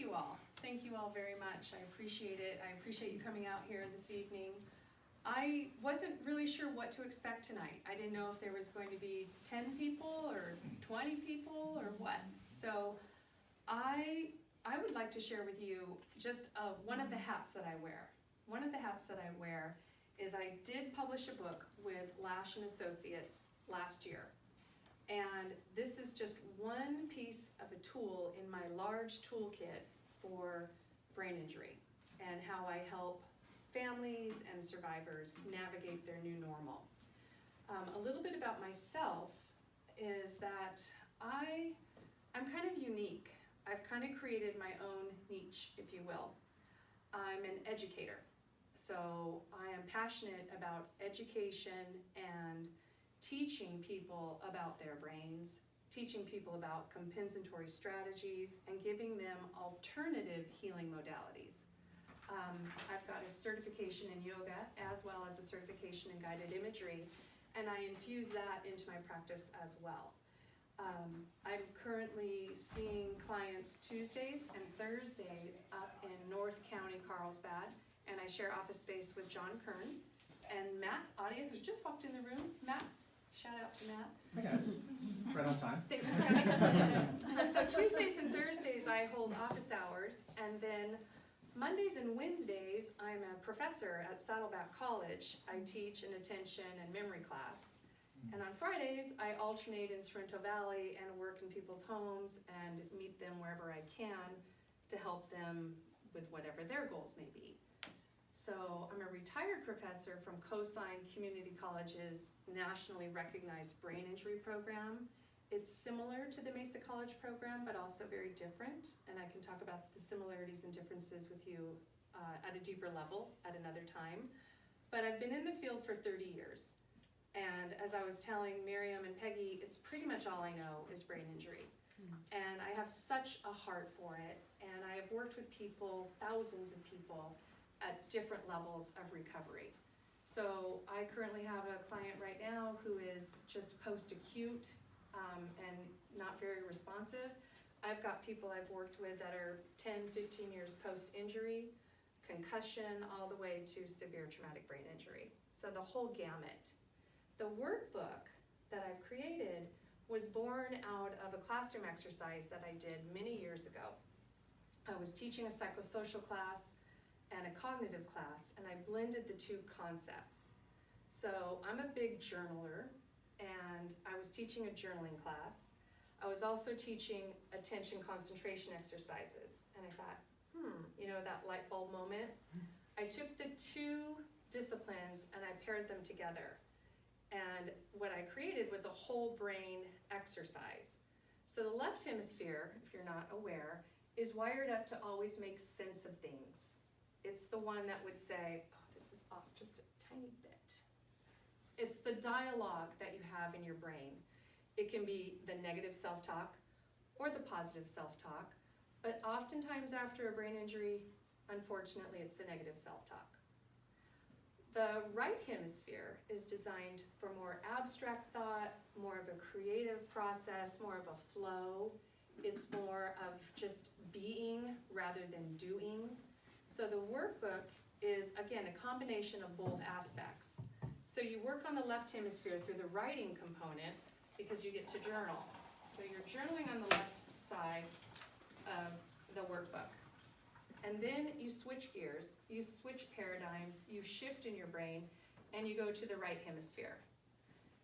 you all. Thank you all very much. I appreciate it. I appreciate you coming out here this evening. I wasn't really sure what to expect tonight. I didn't know if there was going to be 10 people or 20 people or what. So I would like to share with you just one of the hats that I wear. One of the hats that I wear is I did publish a book with Lash and Associates last year. And this is just one piece of a tool in my large toolkit for brain injury and how I help families and survivors navigate their new normal. A little bit about myself is that I'm kind of unique. I've kind of created my own niche, if you will. I'm an educator. So I am passionate about education and teaching people about their brains, teaching people about compensatory strategies, and giving them alternative healing modalities. I've got a certification in yoga as well as a certification in guided imagery, and I infuse that into my practice as well. I'm currently seeing clients Tuesdays and Thursdays up in North County, Carlsbad, and I share office space with John Kern and Matt Audia, who just walked in the room. Matt, shout out to Matt. Hi guys, right on time. Thank you for coming. So Tuesdays and Thursdays I hold office hours, and then Mondays and Wednesdays I'm a professor at Saddleback College. I teach an attention and memory class. And on Fridays, I alternate in Sorrento Valley and work in people's homes and meet them wherever I can to help them with whatever their goals may be. So I'm a retired professor from Coastline Community College's nationally recognized brain injury program. It's similar to the Mesa College program, but also very different. And I can talk about the similarities and differences with you at a deeper level at another time. But I've been in the field for 30 years. And as I was telling Miriam and Peggy, it's pretty much all I know is brain injury. And I have such a heart for it. And I have worked with people, thousands of people, at different levels of recovery. So I currently have a client right now who is just post-acute and not very responsive. I've got people I've worked with that are 10, 15 years post-injury, concussion, all the way to severe traumatic brain injury. So the whole gamut. The workbook that I've created was born out of a classroom exercise that I did many years ago. I was teaching a psychosocial class and a cognitive class, and I blended the two concepts. So I'm a big journaler, and I was teaching a journaling class. I was also teaching attention concentration exercises, and I thought, you know, that light bulb moment. I took the two disciplines and I paired them together. And what I created was a whole brain exercise. So the left hemisphere, if you're not aware, is wired up to always make sense of things. It's the one that would say, oh, this is off just a tiny bit. It's the dialogue that you have in your brain. It can be the negative self-talk or the positive self-talk, but oftentimes after a brain injury, unfortunately, it's the negative self-talk. The right hemisphere is designed for more abstract thought, more of a creative process, more of a flow. It's more of just being rather than doing. So the workbook is, again, a combination of both aspects. So you work on the left hemisphere through the writing component because you get to journal. So you're journaling on the left side of the workbook. And then you switch gears, you switch paradigms, you shift in your brain, and you go to the right hemisphere.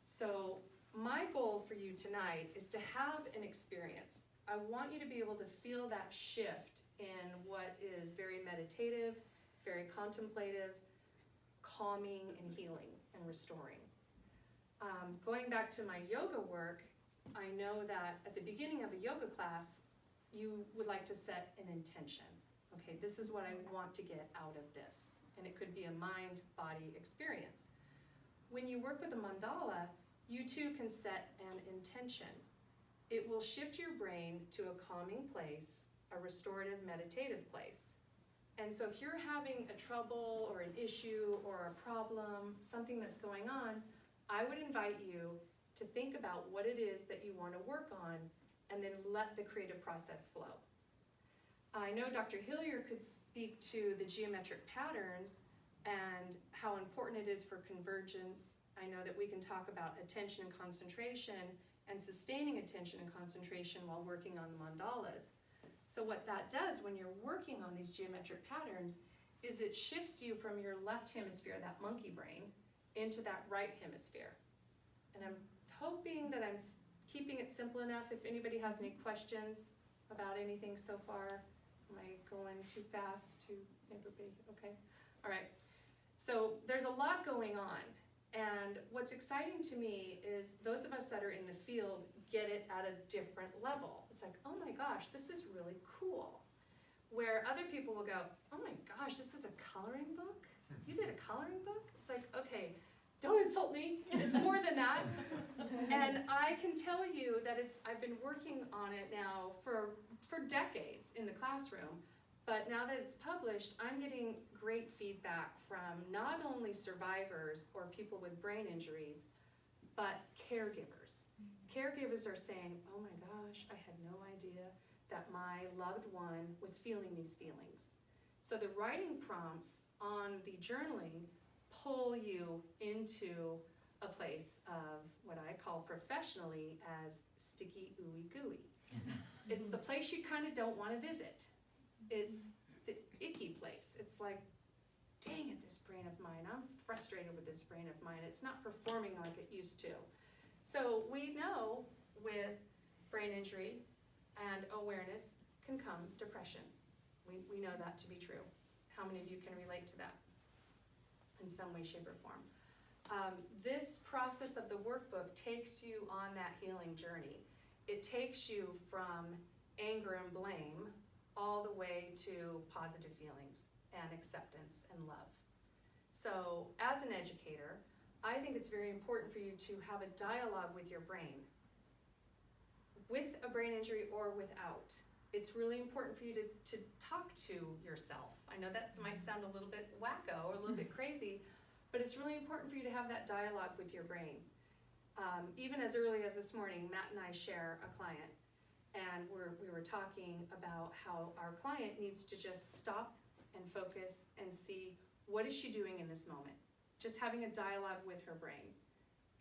So my goal for you tonight is to have an experience. I want you to be able to feel that shift in what is very meditative, very contemplative, calming and healing and restoring. Going back to my yoga work, I know that at the beginning of a yoga class, you would like to set an intention. Okay, this is what I want to get out of this. And it could be a mind-body experience. When you work with a mandala, you too can set an intention. It will shift your brain to a calming place, a restorative meditative place. And so if you're having a trouble or an issue or a problem, something that's going on, I would invite you to think about what it is that you want to work on and then let the creative process flow. I know Dr. Hillier could speak to the geometric patterns and how important it is for convergence. I know that we can talk about attention and concentration and sustaining attention and concentration while working on the mandalas. So what that does when you're working on these geometric patterns is it shifts you from your left hemisphere, that monkey brain, into that right hemisphere. And I'm hoping that I'm keeping it simple enough. If anybody has any questions about anything so far, am I going too fast to everybody? Okay, all right. So there's a lot going on. And what's exciting to me is those of us that are in the field get it at a different level. It's like, oh my gosh, this is really cool. Where other people will go, oh my gosh, this is a coloring book? You did a coloring book? It's like, okay, don't insult me, it's more than that. And I can tell you that I've been working on it now for decades in the classroom, but now that it's published, I'm getting great feedback from not only survivors or people with brain injuries, but caregivers. Caregivers are saying, oh my gosh, I had no idea that my loved one was feeling these feelings. So the writing prompts on the journaling pull you into a place of what I call professionally as sticky ooey gooey. It's the place you kind of don't want to visit. It's the icky place. It's like, dang it, this brain of mine, I'm frustrated with this brain of mine. It's not performing like it used to. So we know with brain injury and awareness can come depression. We know that to be true. How many of you can relate to that in some way, shape, or form? This process of the workbook takes you on that healing journey. It takes you from anger and blame all the way to positive feelings and acceptance and love. So as an educator, I think it's very important for you to have a dialogue with your brain, with a brain injury or without. It's really important for you to talk to yourself. I know that might sound a little bit wacko or a little bit crazy, but it's really important for you to have that dialogue with your brain. Even as early as this morning, Matt and I share a client, and we were talking about how our client needs to just stop and focus and see what is she doing in this moment. Just having a dialogue with her brain.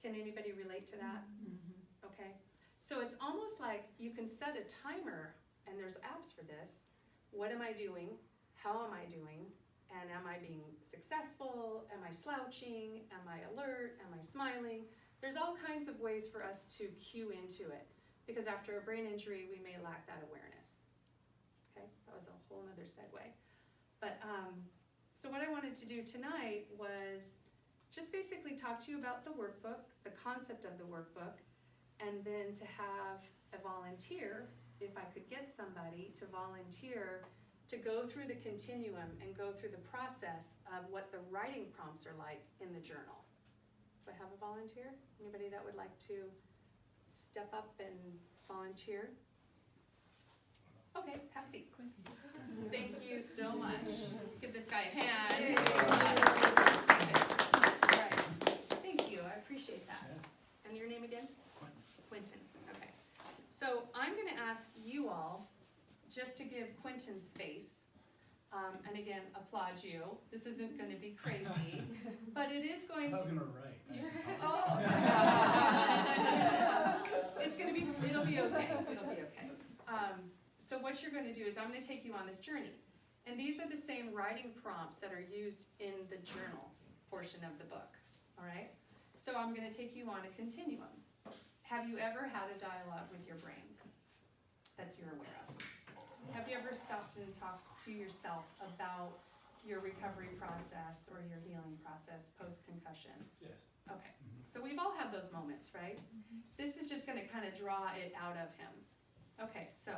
Can anybody relate to that? Mm-hmm. Okay. So it's almost like you can set a timer, and there's apps for this. What am I doing? How am I doing? And am I being successful? Am I slouching? Am I alert? Am I smiling? There's all kinds of ways for us to cue into it, because after a brain injury, we may lack that awareness. Okay, that was a whole nother segue. But so what I wanted to do tonight was just basically talk to you about the workbook, the concept of the workbook, and then to have a volunteer, if I could get somebody to volunteer to go through the continuum and go through the process of what the writing prompts are like in the journal. Do I have a volunteer? Anybody that would like to step up and volunteer? Okay, have a seat. Thank you so much. Let's give this guy a hand. Okay. All right. Thank you, I appreciate that. And your name again? Quentin. Okay. So I'm going to ask you all just to give Quentin space. And again, applaud you. This isn't going to be crazy, but it is going to. I was going to write. Oh. It's going to be. It'll be okay. It'll be okay. So what you're going to do is I'm going to take you on this journey, and these are the same writing prompts that are used in the journal portion of the book. All right. So I'm going to take you on a continuum. Have you ever had a dialogue with your brain that you're aware of? Have you ever stopped and talked to yourself about your recovery process or your healing process post-concussion? Yes. Okay, so we've all had those moments, right? This is just going to kind of draw it out of him. Okay, so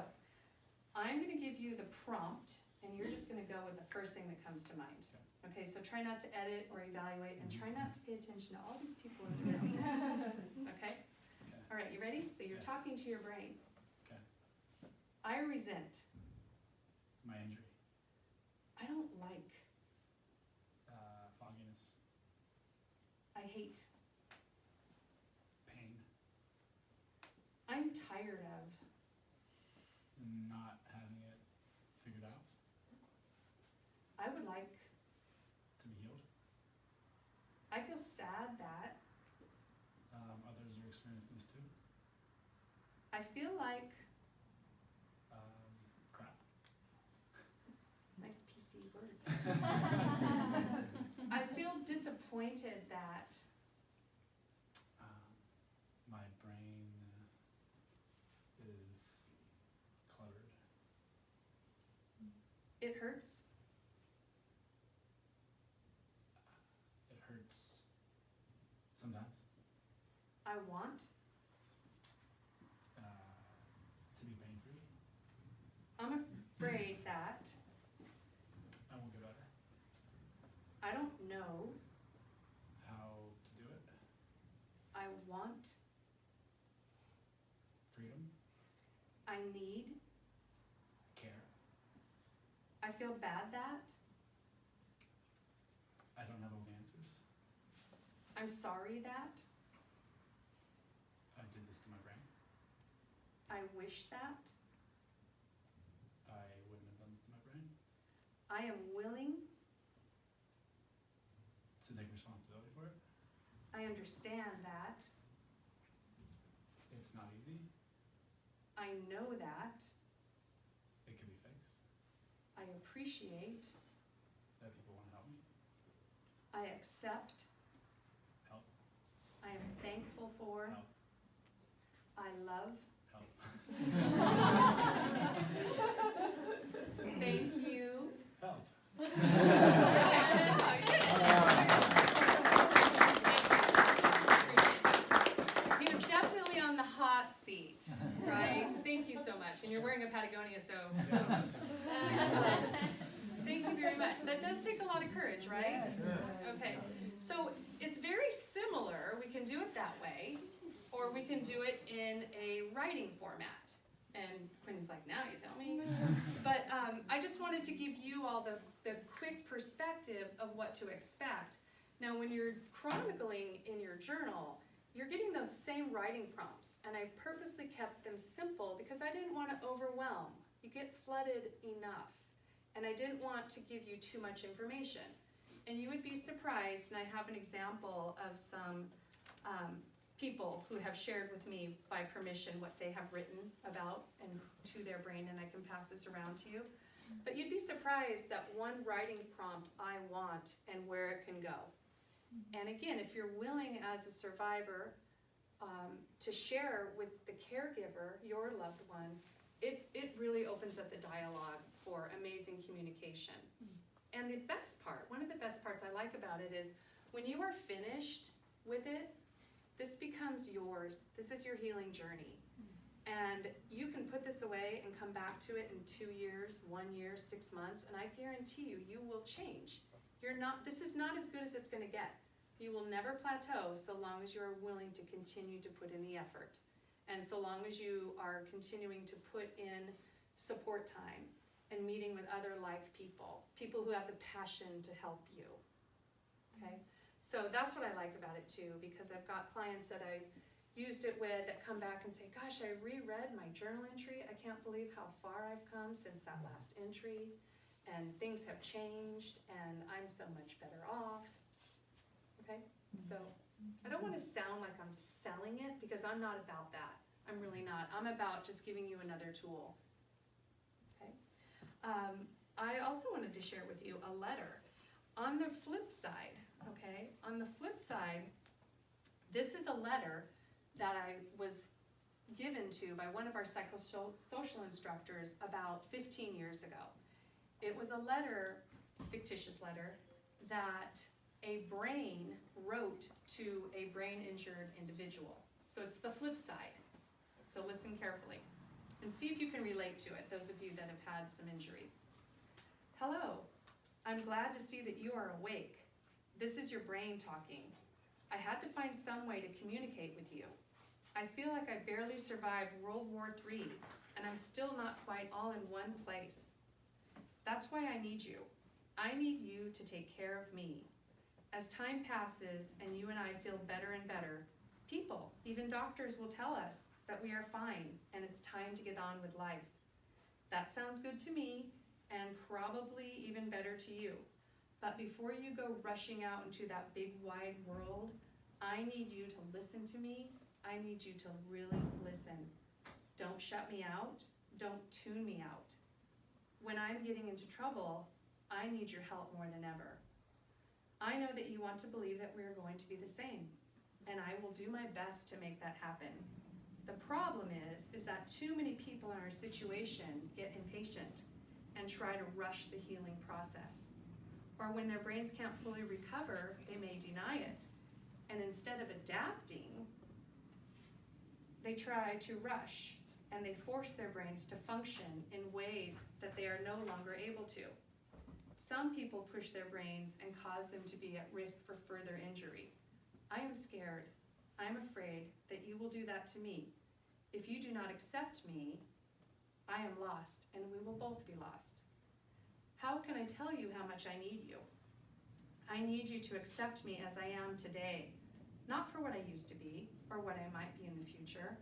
I'm going to give you the prompt, and you're just going to go with the first thing that comes to mind. Okay, so try not to edit or evaluate, and try not to pay attention to all these people in the room. Okay? All right, you ready? So you're talking to your brain. Okay. I resent. My injury. I don't like. Fogginess. I hate. Pain. I'm tired of. Not having it figured out. I would like, To be healed. I feel sad that, Others are experiencing this too. I feel like, Crap. nice PC word. I feel disappointed that My brain is cluttered. it hurts. It hurts sometimes. I want, To be pain-free. I'm afraid that, I won't get better. I don't know, How to do it. I want, Freedom. I need, Care. I feel bad that, I don't have all the answers. I'm sorry that, I did this to my brain. I wish that, I wouldn't have done this to my brain. I am willing, To take responsibility for it. I understand that, It's not easy. I know that, It can be fixed. I appreciate, That people want to help me. I accept, Help. I am thankful for, Help. I love, Help. thank you. Help. He was definitely on the hot seat, right? Thank you so much. And you're wearing a Patagonia, so thank you very much. That does take a lot of courage, right? Okay. So it's very similar. We can do it that way, or we can do it in a writing format. And Quinn's like, now you tell me. But I just wanted to give you all the quick perspective of what to expect. Now, when you're chronicling in your journal, you're getting those same writing prompts, and I purposely kept them simple because I didn't want to overwhelm. You get flooded enough, and I didn't want to give you too much information. And you would be surprised, and I have an example of some people who have shared with me by permission what they have written about and to their brain, and I can pass this around to you. But you'd be surprised that one writing prompt I want and where it can go. And again, if you're willing as a survivor to share with the caregiver, your loved one, it really opens up the dialogue for amazing communication. And the best part, one of the best parts I like about it is when you are finished with it, this becomes yours. This is your healing journey. And you can put this away and come back to it in 2 years, 1 year, 6 months, and I guarantee you, you will change. This is not as good as it's gonna get. You will never plateau so long as you are willing to continue to put in the effort. And so long as you are continuing to put in support time and meeting with other like people who have the passion to help you, okay? So that's what I like about it too, because I've got clients that I've used it with that come back and say, gosh, I reread my journal entry. I can't believe how far I've come since that last entry, and things have changed, and I'm so much better off, okay? So I don't want to sound like I'm selling it, because I'm not about that. I'm really not. I'm about just giving you another tool, okay? I also wanted to share with you a letter. On the flip side, okay, on the flip side, this is a letter that I was given to by one of our psychosocial instructors about 15 years ago. It was a letter, fictitious letter, that a brain wrote to a brain-injured individual. So it's the flip side. So listen carefully and see if you can relate to it, those of you that have had some injuries. Hello, I'm glad to see that you are awake. This is your brain talking. I had to find some way to communicate with you. I feel like I barely survived World War III, and I'm still not quite all in one place. That's why I need you. I need you to take care of me. As time passes and you and I feel better and better, people, even doctors, will tell us that we are fine and it's time to get on with life. That sounds good to me, and probably even better to you. But before you go rushing out into that big wide world, I need you to listen to me. I need you to really listen. Don't shut me out. Don't tune me out. When I'm getting into trouble, I need your help more than ever. I know that you want to believe that we're going to be the same, and I will do my best to make that happen. The problem is that too many people in our situation get impatient and try to rush the healing process. Or when their brains can't fully recover, they may deny it. And instead of adapting, they try to rush, and they force their brains to function in ways that they are no longer able to. Some people push their brains and cause them to be at risk for further injury. I am scared. I'm afraid that you will do that to me. If you do not accept me, I am lost, and we will both be lost. How can I tell you how much I need you? I need you to accept me as I am today, not for what I used to be or what I might be in the future.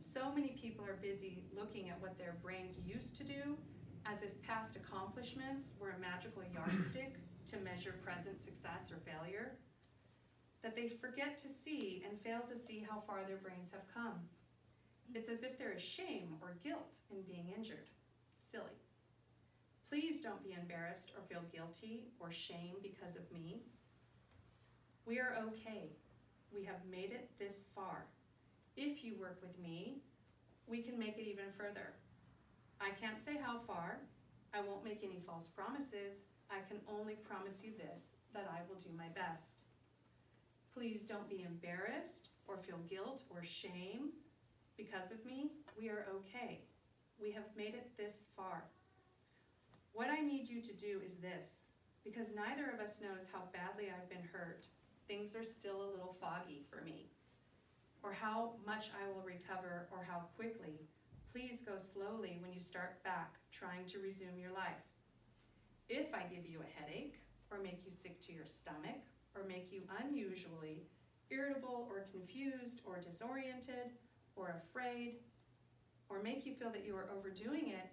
So many people are busy looking at what their brains used to do as if past accomplishments were a magical yardstick to measure present success or failure, that they forget to see and fail to see how far their brains have come. It's as if there is shame or guilt in being injured. Silly. Please don't be embarrassed or feel guilty or shame because of me. We are okay. We have made it this far. If you work with me, we can make it even further. I can't say how far. I won't make any false promises. I can only promise you this, that I will do my best. Please don't be embarrassed or feel guilt or shame because of me. We are okay. We have made it this far. What I need you to do is this, because neither of us knows how badly I've been hurt. Things are still a little foggy for me, or how much I will recover, or how quickly. Please go slowly when you start back trying to resume your life. If I give you a headache, or make you sick to your stomach, or make you unusually irritable or confused or disoriented or afraid, or make you feel that you are overdoing it,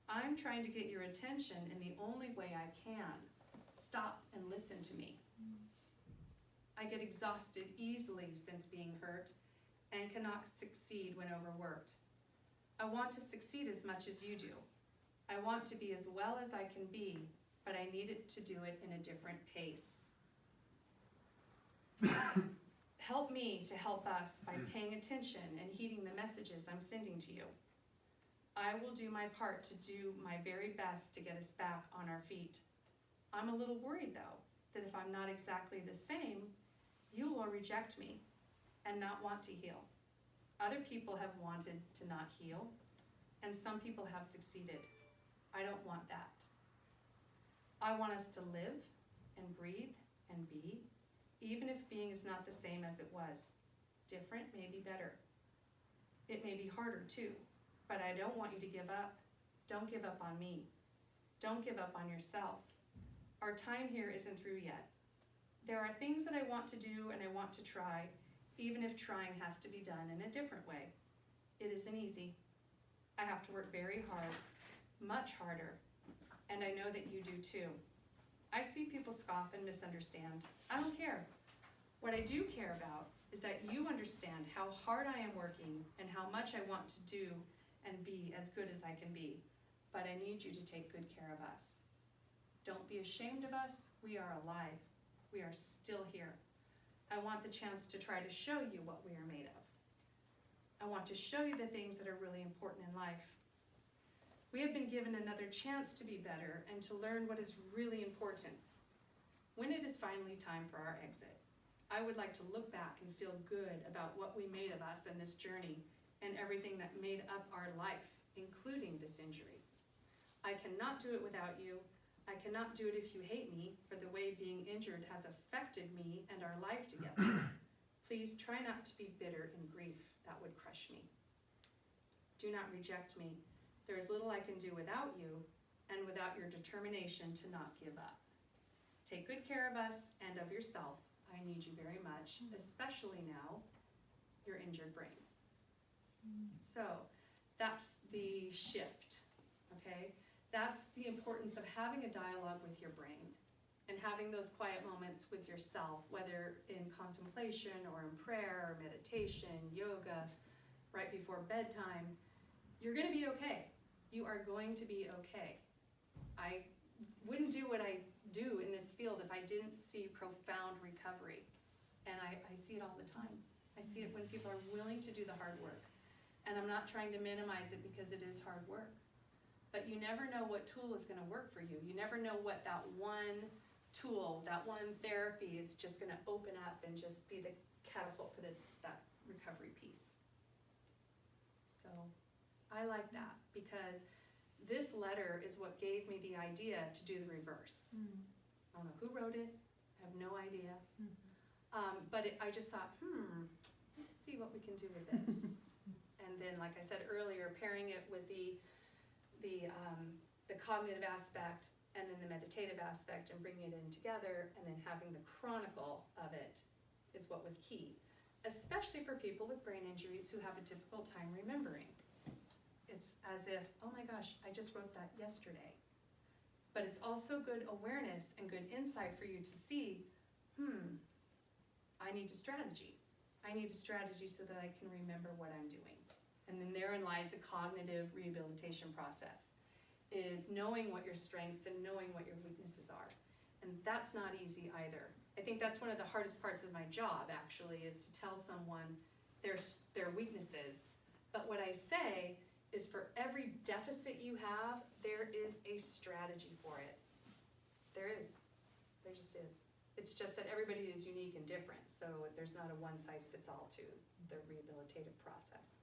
I'm trying to get your attention in the only way I can. Stop and listen to me. I get exhausted easily since being hurt and cannot succeed when overworked. I want to succeed as much as you do. I want to be as well as I can be, but I need it to do it in a different pace. Help me to help us by paying attention and heeding the messages I'm sending to you. I will do my part to do my very best to get us back on our feet. I'm a little worried, though, that if I'm not exactly the same, you will reject me and not want to heal. Other people have wanted to not heal, and some people have succeeded. I don't want that. I want us to live and breathe and be, even if being is not the same as it was. Different may be better. It may be harder too, but I don't want you to give up. Don't give up on me. Don't give up on yourself. Our time here isn't through yet. There are things that I want to do and I want to try, even if trying has to be done in a different way. It isn't easy. I have to work very hard, much harder, and I know that you do too. I see people scoff and misunderstand. I don't care. What I do care about is that you understand how hard I am working and how much I want to do and be as good as I can be. But I need you to take good care of us. Don't be ashamed of us. We are alive. We are still here. I want the chance to try to show you what we are made of. I want to show you the things that are really important in life. We have been given another chance to be better and to learn what is really important. When it is finally time for our exit, I would like to look back and feel good about what we made of us in this journey and everything that made up our life, including this injury. I cannot do it without you. I cannot do it if you hate me for the way being injured has affected me and our life together. Please try not to be bitter in grief. That would crush me. Do not reject me. There is little I can do without you and without your determination to not give up. Take good care of us and of yourself. I need you very much, especially now, your injured brain. So that's the shift, okay? That's the importance of having a dialogue with your brain and having those quiet moments with yourself, whether in contemplation or in prayer or meditation, yoga, right before bedtime. You're gonna be okay. You are going to be okay. I wouldn't do what I do in this field if I didn't see profound recovery. And I see it all the time. I see it when people are willing to do the hard work. And I'm not trying to minimize it because it is hard work. But you never know what tool is gonna work for you. You never know what that one tool, that one therapy is just gonna open up and just be the catapult for that recovery piece. So I like that because this letter is what gave me the idea to do the reverse. I don't know who wrote it, I have no idea. But I just thought, let's see what we can do with this. And then, like I said earlier, pairing it with the cognitive aspect and then the meditative aspect and bringing it in together and then having the chronicle of it is what was key, especially for people with brain injuries who have a difficult time remembering. It's as if, oh my gosh, I just wrote that yesterday. But it's also good awareness and good insight for you to see, I need a strategy. I need a strategy so that I can remember what I'm doing. And then therein lies the cognitive rehabilitation process, is knowing what your strengths and knowing what your weaknesses are. And that's not easy either. I think that's one of the hardest parts of my job, actually, is to tell someone their weaknesses. But what I say is for every deficit you have, there is a strategy for it. There is. There just is. It's just that everybody is unique and different, so there's not a one-size-fits-all to the rehabilitative process.